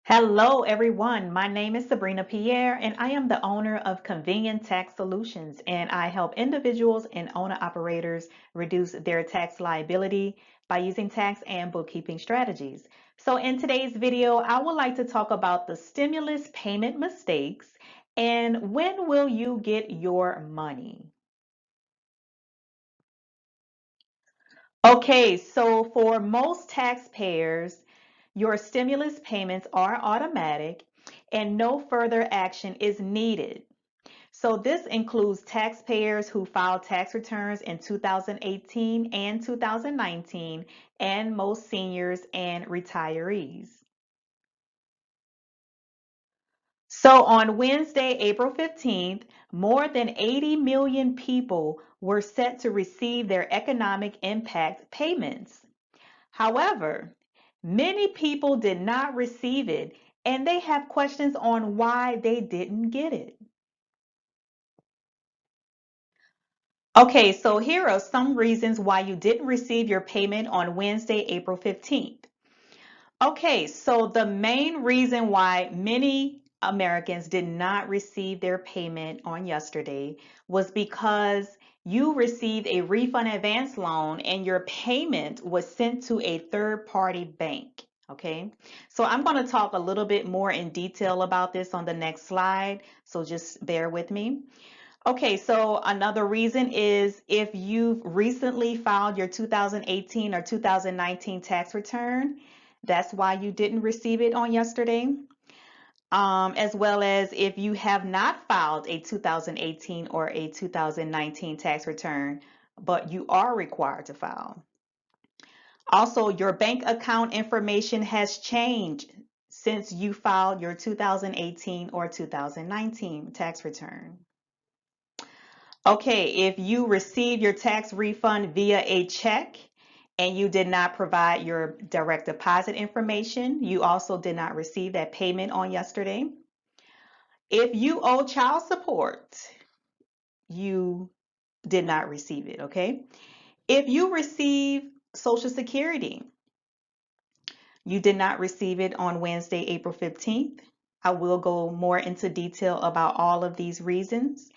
Hello, everyone. My name is Sabrina Pierre, and I am the owner of Convenient Tax Solutions, and I help individuals and owner-operators reduce their tax liability by using tax and bookkeeping strategies. So in today's video, I would like to talk about the stimulus payment mistakes and when will you get your money? Okay, so for most taxpayers, your stimulus payments are automatic and no further action is needed. So this includes taxpayers who filed tax returns in 2018 and 2019 and most seniors and retirees. So on Wednesday, April 15th, more than 80 million people were set to receive their economic impact payments. However, many people did not receive it and they have questions on why they didn't get it. Okay, so here are some reasons why you didn't receive your payment on Wednesday, April 15th. Okay, so the main reason why many Americans did not receive their payment on yesterday was because you received a refund advance loan and your payment was sent to a third-party bank. Okay, so I'm going to talk a little bit more in detail about this on the next slide, so just bear with me. Okay, so another reason is if you've recently filed your 2018 or 2019 tax return, that's why you didn't receive it on yesterday. As well as if you have not filed a 2018 or a 2019 tax return, but you are required to file. Also, your bank account information has changed since you filed your 2018 or 2019 tax return. Okay, if you receive your tax refund via a check and you did not provide your direct deposit information, you also did not receive that payment on yesterday. If you owe child support, you did not receive it, okay? If you receive Social Security, you did not receive it on Wednesday, April 15th. I will go more into detail about all of these reasons.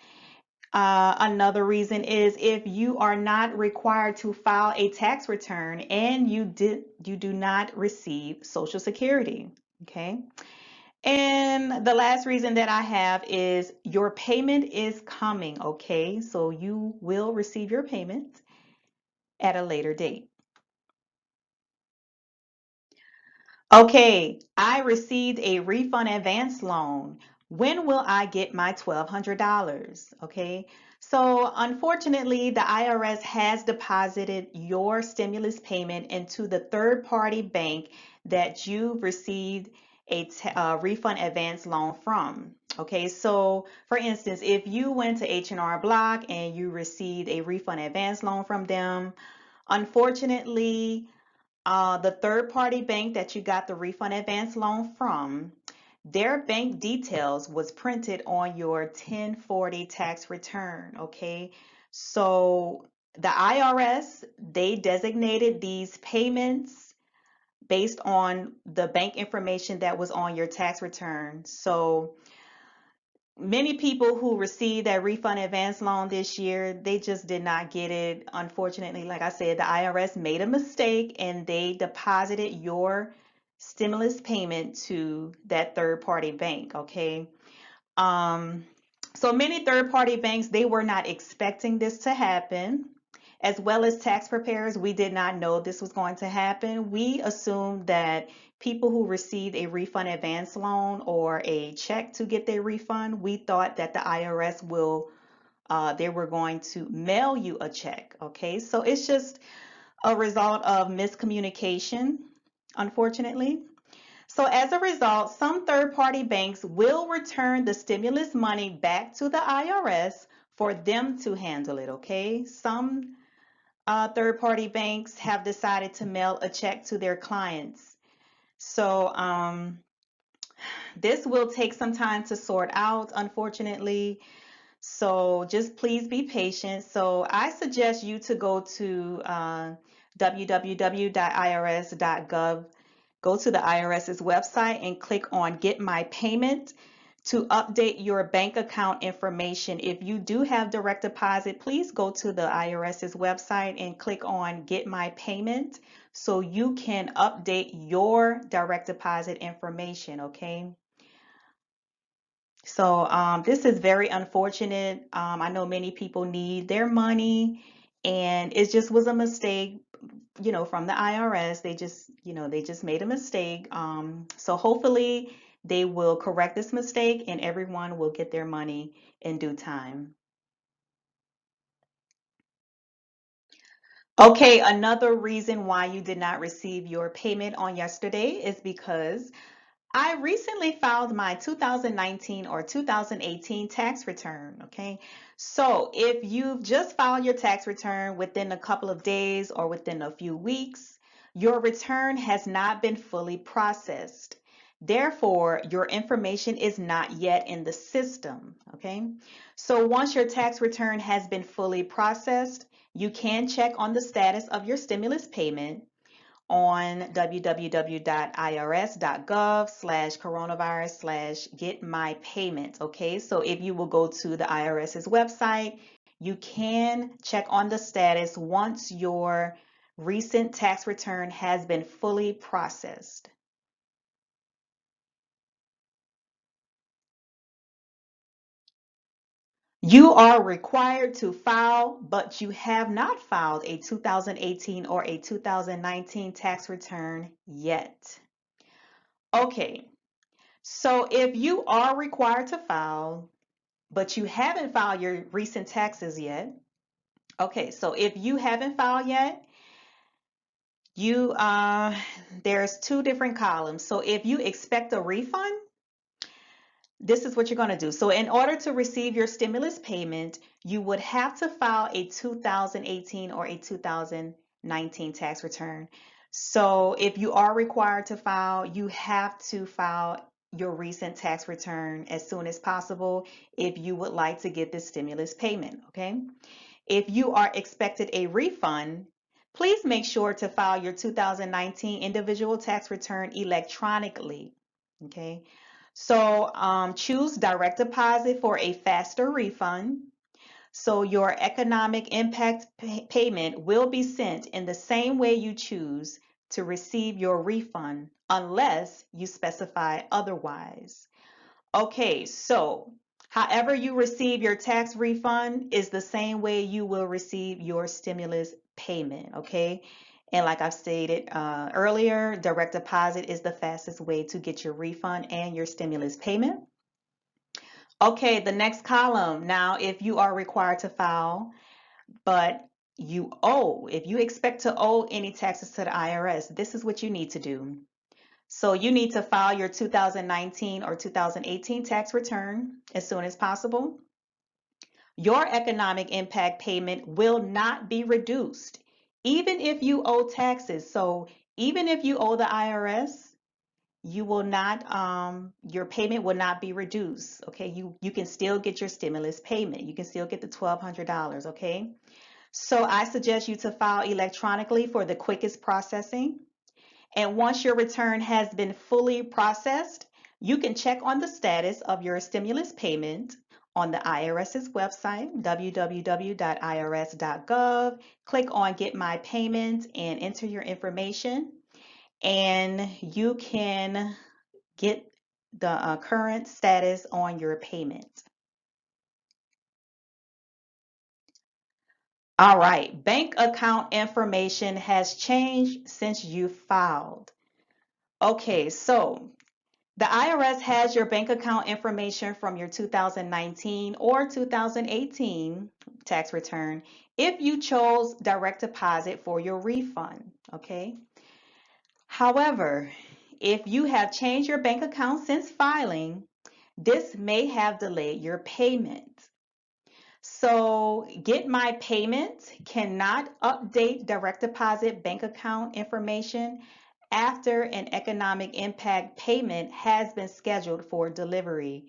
Another reason is if you are not required to file a tax return and you do not receive Social Security. Okay. And the last reason that I have is your payment is coming. Okay. So you will receive your payment at a later date. Okay, I received a refund advance loan. When will I get my $1,200? Okay, so unfortunately, the IRS has deposited your stimulus payment into the third-party bank that you received a refund advance loan from. Okay, so for instance, if you went to H&R Block and you received a refund advance loan from them, unfortunately, the third party bank that you got the refund advance loan from, their bank details was printed on your 1040 tax return, okay? So the IRS, they designated these payments based on the bank information that was on your tax return. So many people who received that refund advance loan this year, they just did not get it. Unfortunately, like I said, the IRS made a mistake and they deposited your stimulus payment to that third party bank, okay? Um, so many third party banks, they were not expecting this to happen. As well as tax preparers, we did not know this was going to happen. We assumed that people who received a refund advance loan or a check to get their refund, we thought that the IRS they were going to mail you a check. Okay, so it's just a result of miscommunication, unfortunately. So as a result, some third-party banks will return the stimulus money back to the IRS for them to handle it, okay? Some third-party banks have decided to mail a check to their clients. So this will take some time to sort out, unfortunately. So just please be patient. So I suggest you to go to www.irs.gov go to the IRS's website and click on Get My Payment to update your bank account information. If you do have direct deposit, please go to the IRS's website and click on Get My Payment so you can update your direct deposit information, okay? So this is very unfortunate. I know many people need their money, and it just was a mistake, from the IRS. They just made a mistake. So hopefully they will correct this mistake and everyone will get their money in due time. Okay, another reason why you did not receive your payment on yesterday is because I recently filed my 2019 or 2018 tax return, okay? So if you've just filed your tax return within a couple of days or within a few weeks, your return has not been fully processed. Therefore, your information is not yet in the system, okay? So once your tax return has been fully processed, you can check on the status of your stimulus payment on www.irs.gov/coronavirus/get-my-payments. Okay, so if you will go to the IRS's website, you can check on the status once your recent tax return has been fully processed. You are required to file, but you have not filed a 2018 or a 2019 tax return yet. Okay, so if you are required to file, but you haven't filed your recent taxes yet, okay, so if you haven't filed yet, you there's two different columns. So if you expect a refund, this is what you're going to do. So in order to receive your stimulus payment, you would have to file a 2018 or a 2019 tax return. So if you are required to file, you have to file your recent tax return as soon as possible if you would like to get this stimulus payment, okay? If you are expected a refund, please make sure to file your 2019 individual tax return electronically, okay? So choose direct deposit for a faster refund. So your economic impact payment will be sent in the same way you choose to receive your refund unless you specify otherwise. Okay, so however you receive your tax refund is the same way you will receive your stimulus payment, okay? And like I've stated earlier, direct deposit is the fastest way to get your refund and your stimulus payment. Okay, the next column. Now, if you are required to file, but if you expect to owe any taxes to the IRS, this is what you need to do. So you need to file your 2019 or 2018 tax return as soon as possible. Your economic impact payment will not be reduced, even if you owe taxes. So even if you owe the IRS, you will not, your payment will not be reduced. Okay, you can still get your stimulus payment. You can still get the $1,200. Okay, so I suggest you to file electronically for the quickest processing. And once your return has been fully processed, you can check on the status of your stimulus payment on the IRS's website, www.irs.gov. Click on Get My Payment and enter your information, and you can get the current status on your payment. All right, bank account information has changed since you filed. Okay, so the IRS has your bank account information from your 2019 or 2018 tax return if you chose direct deposit for your refund, okay? However, if you have changed your bank account since filing, this may have delayed your payment. So, Get My Payment cannot update direct deposit bank account information after an economic impact payment has been scheduled for delivery.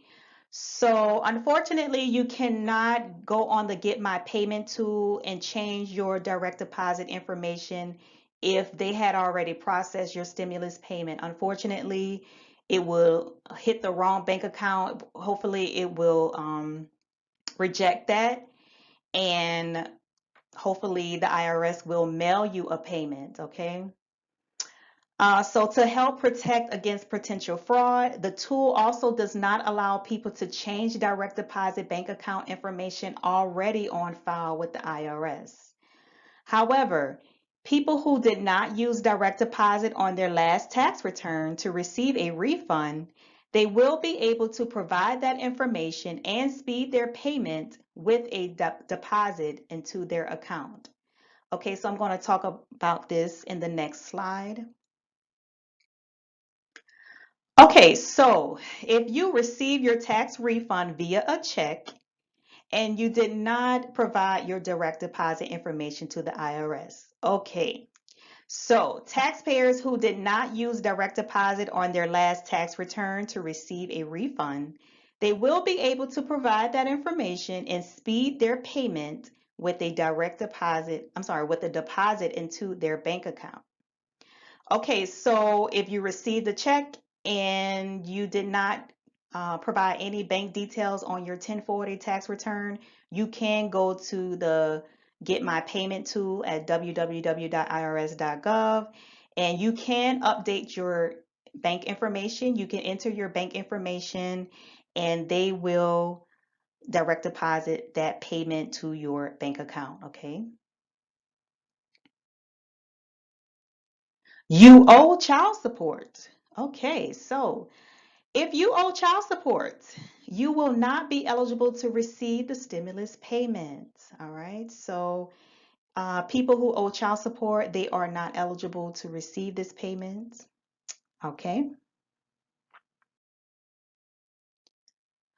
So, unfortunately, you cannot go on the Get My Payment tool and change your direct deposit information if they had already processed your stimulus payment. Unfortunately, it will hit the wrong bank account. Hopefully, it will reject that, and hopefully, the IRS will mail you a payment, okay? So to help protect against potential fraud, the tool also does not allow people to change direct deposit bank account information already on file with the IRS. However, people who did not use direct deposit on their last tax return to receive a refund, they will be able to provide that information and speed their payment with a deposit into their account. Okay, so I'm going to talk about this in the next slide. Okay, so if you receive your tax refund via a check and you did not provide your direct deposit information to the IRS, okay, so taxpayers who did not use direct deposit on their last tax return to receive a refund, they will be able to provide that information and speed their payment with a direct deposit, with a deposit into their bank account. Okay, so if you received a check and you did not provide any bank details on your 1040 tax return, you can go to the Get My Payment tool at www.irs.gov, and you can update your bank information. You can enter your bank information and they will direct deposit that payment to your bank account, okay? You owe child support. Okay, so if you owe child support, you will not be eligible to receive the stimulus payment. All right, so people who owe child support, they are not eligible to receive this payment. Okay,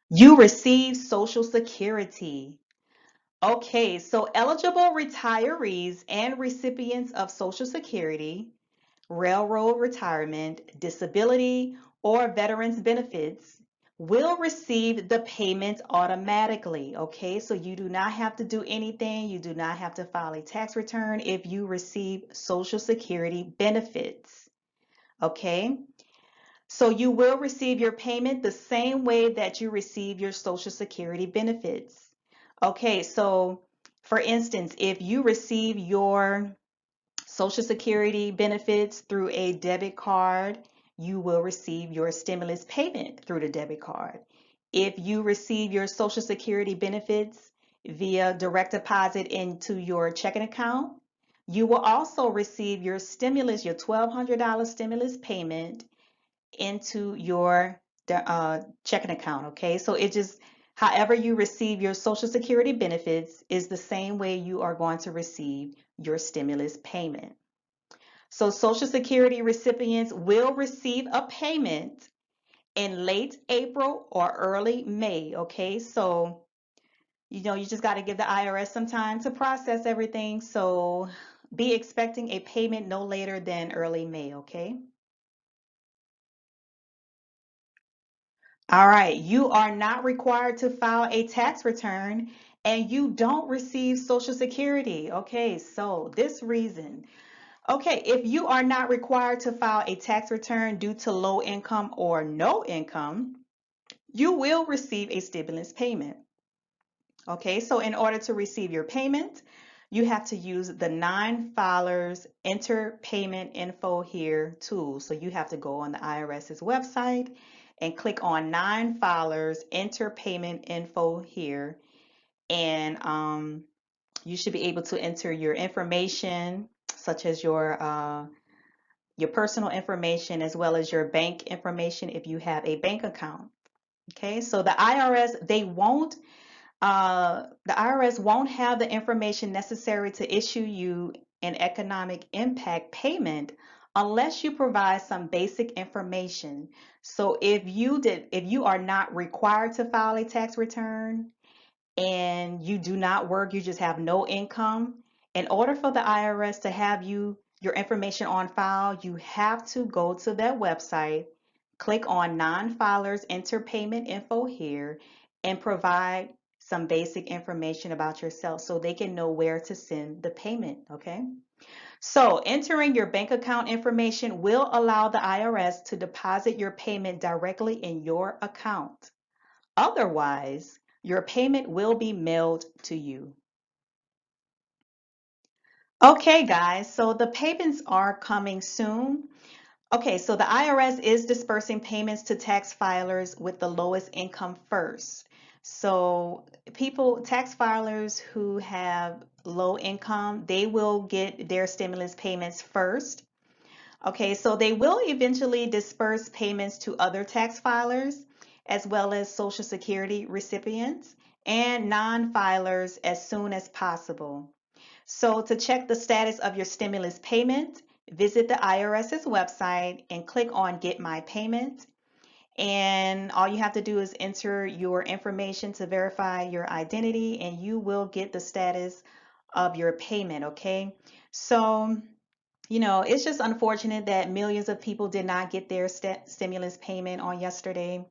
you receive Social Security. Okay, so eligible retirees and recipients of Social Security, railroad retirement, disability, or veterans benefits will receive the payment automatically. Okay, so you do not have to do anything. You do not have to file a tax return if you receive Social Security benefits. Okay, so you will receive your payment the same way that you receive your Social Security benefits. Okay, so for instance, if you receive your Social Security benefits through a debit card, you will receive your stimulus payment through the debit card. If you receive your Social Security benefits via direct deposit into your checking account, you will also receive your stimulus, your $1,200 stimulus payment into your checking account. Okay, so it just, however you receive your Social Security benefits is the same way you are going to receive your stimulus payment. So Social Security recipients will receive a payment in late April or early May. Okay, so you just got to give the IRS some time to process everything. So be expecting a payment no later than early May. Okay. All right, you are not required to file a tax return and you don't receive Social Security. Okay, so this reason. Okay, if you are not required to file a tax return due to low income or no income, you will receive a stimulus payment. Okay, so in order to receive your payment, you have to use the non-filers enter payment info here tool. So you have to go on the IRS's website and click on non-filers enter payment info here. And you should be able to enter your information, such as your personal information as well as your bank information if you have a bank account. Okay, so the IRS, the IRS won't have the information necessary to issue you an economic impact payment unless you provide some basic information. So if you are not required to file a tax return and you do not work, you just have no income, in order for the IRS to have your information on file, you have to go to their website, click on non-filers, enter payment info here, and provide some basic information about yourself so they can know where to send the payment, okay? So entering your bank account information will allow the IRS to deposit your payment directly in your account. Otherwise, your payment will be mailed to you. Okay, guys, so the payments are coming soon. Okay, so the IRS is dispersing payments to tax filers with the lowest income first. So tax filers who have low income, they will get their stimulus payments first. Okay, so they will eventually disperse payments to other tax filers, as well as Social Security recipients and non-filers as soon as possible. So to check the status of your stimulus payment, visit the IRS's website and click on Get My Payment. And all you have to do is enter your information to verify your identity, and you will get the status of your payment, okay? So, it's just unfortunate that millions of people did not get their stimulus payment on yesterday.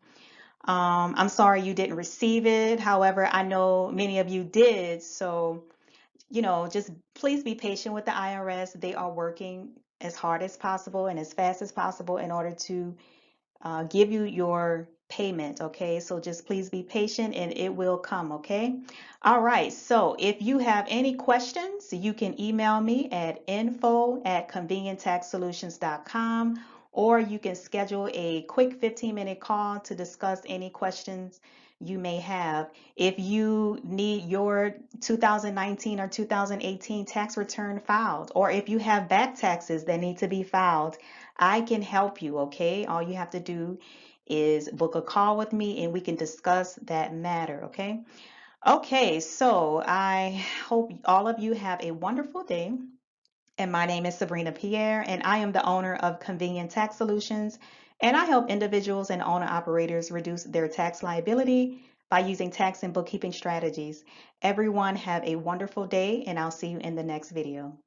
I'm sorry you didn't receive it. However, I know many of you did. So, just please be patient with the IRS. They are working as hard as possible and as fast as possible in order to give you your payment, okay? So just please be patient and it will come, okay? All right, so if you have any questions, you can email me at info@convenienttaxsolutions.com, or you can schedule a quick 15-minute call to discuss any questions you may have. If you need your 2019 or 2018 tax return filed, or if you have back taxes that need to be filed, I can help you, okay? All you have to do is book a call with me and we can discuss that matter, okay? Okay, so I hope all of you have a wonderful day. And my name is Sabrina Pierre, and I am the owner of Convenient Tax Solutions, and I help individuals and owner operators reduce their tax liability by using tax and bookkeeping strategies. Everyone have a wonderful day, and I'll see you in the next video.